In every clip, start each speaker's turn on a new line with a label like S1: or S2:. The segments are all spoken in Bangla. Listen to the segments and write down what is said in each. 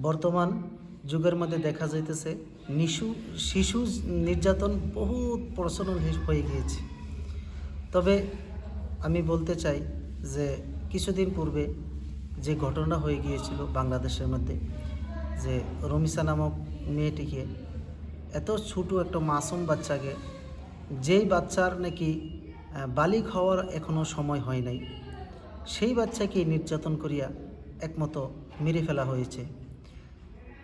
S1: বর্তমান যুগের মধ্যে দেখা যাইতেছে শিশু নির্যাতন বহুত প্রচলন হয়ে গিয়েছে। তবে আমি বলতে চাই যে কিছুদিন পূর্বে যে ঘটনা হয়ে গিয়েছিল বাংলাদেশের মধ্যে, যে রমিসা নামক মেয়েটিকে, এত ছোটো একটা মাসুম বাচ্চাকে, যেই বাচ্চার নাকি বালিগ হওয়ার এখনও সময় হয় নাই, সেই বাচ্চাকে নির্যাতন করিয়া একমতো মেরে ফেলা হয়েছে।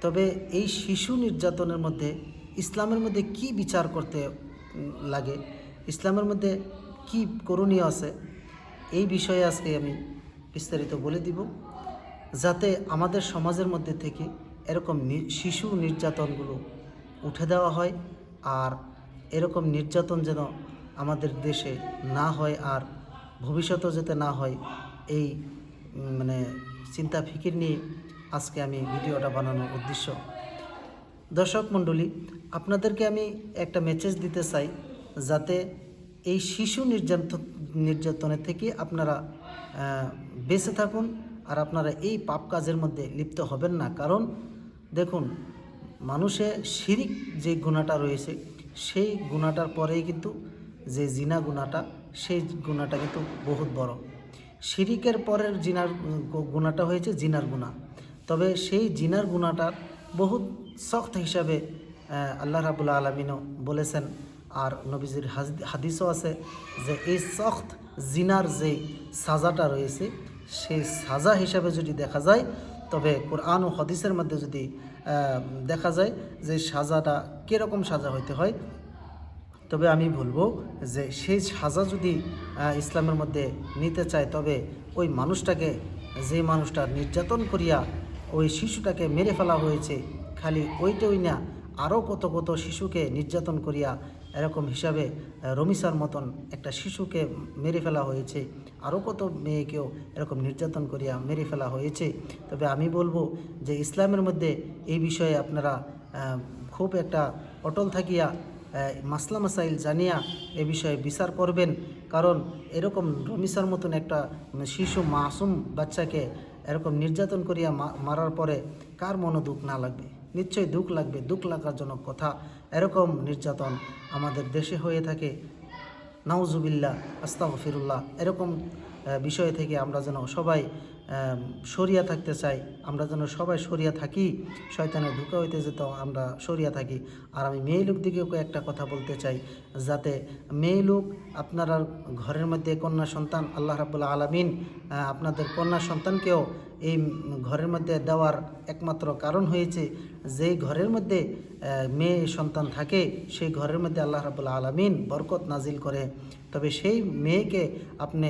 S1: তবে এই শিশু নির্যাতনের মধ্যে ইসলামের মধ্যে কি বিচার করতে লাগে, ইসলামের মধ্যে কি করণীয় আছে, এই বিষয়ে আজকে আমি বিস্তারিত বলে দিব, যাতে আমাদের সমাজের মধ্যে থেকে এরকম শিশু নির্যাতনগুলো উঠে দেওয়া হয়, আর এরকম নির্যাতন যেন আমাদের দেশে না হয়, আর ভবিষ্যতেও যাতে না হয়, এই চিন্তা ফিকির নিয়ে আজকে আমি ভিডিওটা বানানোর উদ্দেশ্য। দর্শক মণ্ডলী, আপনাদেরকে আমি একটা মেসেজ দিতে চাই, যাতে এই শিশু নির্যাতনের থেকে আপনারা বেঁচে থাকুন, আর আপনারা এই পাপ কাজের মধ্যে লিপ্ত হবেন না। কারণ দেখুন, মানুষের শিরিক যে গুনাহটা রয়েছে, সেই গুনাহটার পরেই কিন্তু যে জিনা গুনাহটা, সেই গুনাহটা কিন্তু বহুত বড়। শিরিকের পরের গুনাহটা হয়েছে জিনার গুনাহ। তবে সেই জিনার গুনাহটার বহুত সখ্ত হিসাবে আল্লাহ রাব্বুল আলামিনও বলেছেন, আর নবীজির হাদিসও আছে যে এই সখ্ত জিনার যে সাজাটা রয়েছে, সেই সাজা হিসাবে যদি দেখা যায়, তবে কোরআন ও হাদিসের মধ্যে যদি দেখা যায় যে সাজাটা কীরকম সাজা হইতে হয়, তবে আমি বলবো যে সেই সাজা যদি ইসলামের মধ্যে নিতে চায়, তবে ওই মানুষটাকে, যে মানুষটা নির্যাতন করিয়া ওই শিশুটাকে মেরে ফেলা হয়েছে, খালি ওইটাই না, আরও কত কত শিশুকে নির্যাতন করিয়া এরকম হিসাবে রমিসার মতন একটা শিশুকে মেরে ফেলা হয়েছে, আরও কত মেয়েকেও এরকম নির্যাতন করিয়া মেরে ফেলা হয়েছে। তবে আমি বলবো যে ইসলামের মধ্যে এই বিষয়ে আপনারা খুব একটা অটল থাকিয়া মাসলা মাসাইল জানিয়া এ বিষয়ে বিচার করবেন। কারণ এরকম রমিসার মতন একটা শিশু মাসুম বাচ্চাকে এরকম নির্যাতন করিয়া মারার পরে কার মনে দুঃখ না লাগবে? নিশ্চয়ই দুঃখ লাগবে। দুঃখ লাগার জনক কথা। এরকম নির্যাতন আমাদের দেশে হয়ে থাকে। নাউজুবিল্লাহ, আস্তাগফিরুল্লাহ। এরকম বিষয় থেকে আমরা যেন সবাই সরিয়া থাকতে চাই, আমরা যেন সবাই সরিয়া থাকি, শয়তানের ধোঁকা হইতে যেত আমরা সরিয়া থাকি। আর আমি মেয়ে লোক দিকেও একটা কথা বলতে চাই, যাতে মেয়ে লোক, আপনারা ঘরের মধ্যে কন্যা সন্তান, আল্লাহ রাব্বুল আলামিন আপনাদের কন্যা সন্তানকেও এই ঘরের মধ্যে দেওয়ার একমাত্র কারণ হয়েছে, যেই ঘরের মধ্যে মেয়ে সন্তান থাকে, সেই ঘরের মধ্যে আল্লাহ রাব্বুল আলামিন বরকত নাজিল করে। তবে সেই মেয়েকে আপনি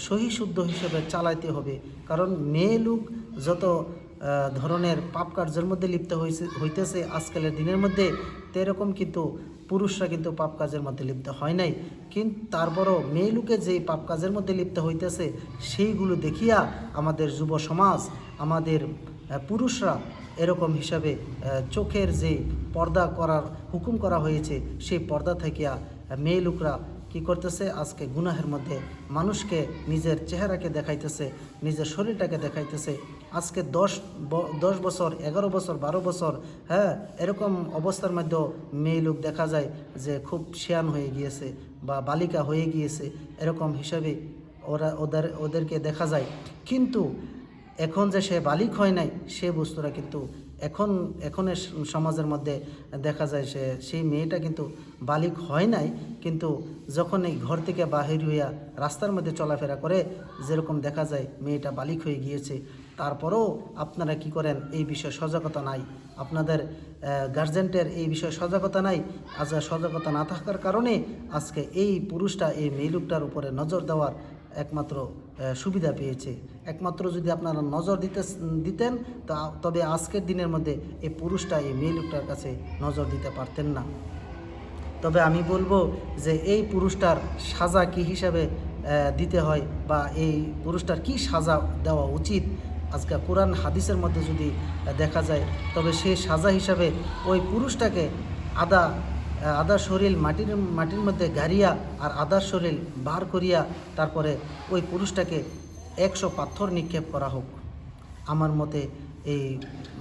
S1: সহি শুদ্ধ হিসেবে চালাইতে হবে। কারণ মেয়ে লোক যত ধরনের পাপ কার্যের মধ্যে লিপ্ত হইতেছে আজকালের দিনের মধ্যে, এরকম কিন্তু পুরুষরা কিন্তু পাপ কাজের মধ্যে লিপ্ত হয় নাই। কিন্তু তারপরও মেয়ে লোকে যেই পাপ কাজের মধ্যে লিপ্ত হইতেছে, সেইগুলো দেখিয়া আমাদের যুব সমাজ, আমাদের পুরুষরা এরকম হিসাবে চোখের যে পর্দা করার হুকুম করা হয়েছে, সেই পর্দা থেকিয়া মেয়ে লোকরা কী করতেছে, আজকে গুনাহের মধ্যে মানুষকে নিজের চেহারাকে দেখাইতেছে, নিজের শরীরটাকে দেখাইতেছে। আজকে 10 বছর, 11 বছর, 12 বছর, এরকম অবস্থার মধ্যেও মেয়ে লোক দেখা যায় যে খুব শিয়ান হয়ে গিয়েছে বা বালিকা হয়ে গিয়েছে, এরকম হিসাবে ওদেরকে দেখা যায়। কিন্তু এখন যে সে বালিক হয় নাই, সে বস্তুটা কিন্তু এখনের সমাজের মধ্যে দেখা যায় সেই মেয়েটা কিন্তু বালিক হয় নাই, কিন্তু যখন এই ঘর থেকে বাহির হইয়া রাস্তার মধ্যে চলাফেরা করে, যেরকম দেখা যায় মেয়েটা বালিক হয়ে গিয়েছে। তারপরেও আপনারা কি করেন? এই বিষয়ে সজাগতা নাই, আপনাদের গার্জেন্টের এই বিষয়ে সজাগতা নাই। আজ সজাগতা না থাকার কারণে আজকে এই পুরুষটা এই মেয়ে লোকটার উপরে নজর দেওয়ার একমাত্র সুবিধা পেয়েছে। একমাত্র যদি আপনারা নজর দিতেন, তবে আজকের দিনের মধ্যে এই পুরুষটা এই মেয়ে লোকটার কাছে নজর দিতে পারতেন না। তবে আমি বলবো যে এই পুরুষটার সাজা কী হিসাবে দিতে হয়, বা এই পুরুষটার কি সাজা দেওয়া উচিত, আজকে কোরআন হাদিসের মধ্যে যদি দেখা যায়, তবে সেই সাজা হিসাবে ওই পুরুষটাকে আধা শরীর মাটির মধ্যে গাড়িয়া আর আধা শরীর বার করিয়া তারপরে ওই পুরুষটাকে 100 পাথর নিক্ষেপ করা হোক। আমার মতে এই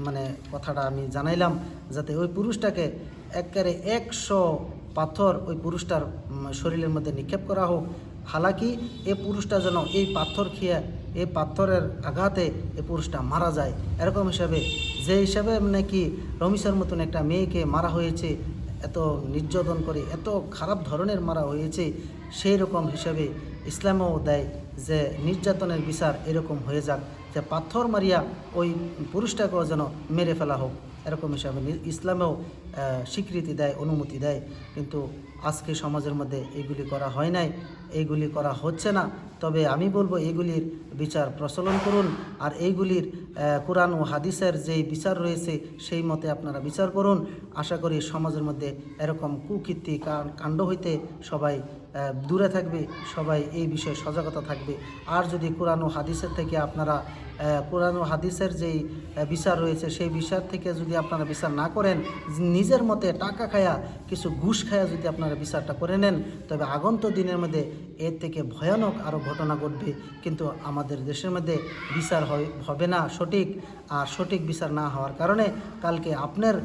S1: মানে কথাটা আমি জানাইলাম, যাতে ওই পুরুষটাকে একেবারে 100 পাথর ওই পুরুষটার শরীরের মধ্যে নিক্ষেপ করা হোক। হালাকি এই পুরুষটা যেন এই পাথর খেয়ে এই পাথরের আঘাতে এই পুরুষটা মারা যায়, এরকম হিসাবে যে হিসাবে নাকি রমিসার মতন একটা মেয়েকে মারা হয়েছে, এত নির্যাতন করে এত খারাপ ধরনের মারা হয়েছে, সেই রকম হিসাবে ইসলামও দেয় যে নির্যাতনের বিচার এরকম হয়ে যাক, যে পাথর মারিয়া ওই পুরুষটাকেও যেন মেরে ফেলা হোক, এরকম হিসাবে ইসলামেও স্বীকৃতি দেয়, অনুমতি দেয়। কিন্তু আজকে সমাজের মধ্যে এগুলি করা হয় নাই, এইগুলি করা হচ্ছে না। তবে আমি বলবো এগুলির বিচার প্রচলন করুন, আর এইগুলির কোরআন ও হাদিসের যেই বিচার রয়েছে সেই মতে আপনারা বিচার করুন। আশা করি সমাজের মধ্যে এরকম কুকীর্তি কাণ্ড হইতে সবাই দূরে থাকবে, সবাই এই বিষয়ে সজাগতা থাকবে। আর যদি কোরআন ও হাদিসের থেকে আপনারা কোরআন ও হাদিসের যেই বিচার রয়েছে সেই বিচার থেকে যদি আপনারা বিচার না করেন, নিজের মতে টাকা খায়া কিছু ঘুষ খায়া যদি আপনারা বিচারটা করে নেন, তবে আগন্ত দিনের মধ্যে এর থেকে ভয়ানক আরও ঘটনা ঘটবে। কিন্তু আমাদের দেশের মধ্যে বিচার হবে না সঠিক, আর সঠিক বিচার না হওয়ার কারণে কালকে আপনার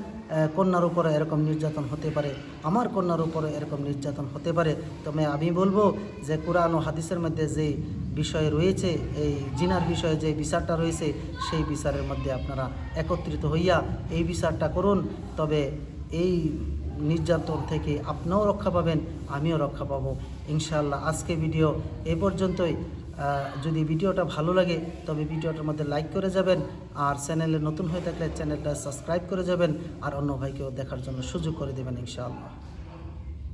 S1: কন্যার উপরে এরকম নির্যাতন হতে পারে, আমার কন্যার উপরে এরকম নির্যাতন হতে পারে। তবে আমি বলবো যে কোরআন ও হাদিসের মধ্যে যেই বিষয় রয়েছে, এই জিনার বিষয়ে যে বিচারটা রয়েছে, সেই বিচারের মধ্যে আপনারা একত্রিত হইয়া এই বিচারটা করুন। তবে এই নির্যাতন থেকে আপনিও রক্ষা পাবেন, আমিও রক্ষা পাবো ইনশাআল্লাহ। আজকে ভিডিও এ পর্যন্তই। যদি ভিডিওটা ভালো লাগে তবে ভিডিওটার মধ্যে লাইক করে যাবেন, আর চ্যানেলে নতুন হয়ে থাকলে চ্যানেলটা সাবস্ক্রাইব করে যাবেন, আর অন্য ভাইকেও দেখার জন্য সুযোগ করে দেবেন ইনশাআল্লাহ।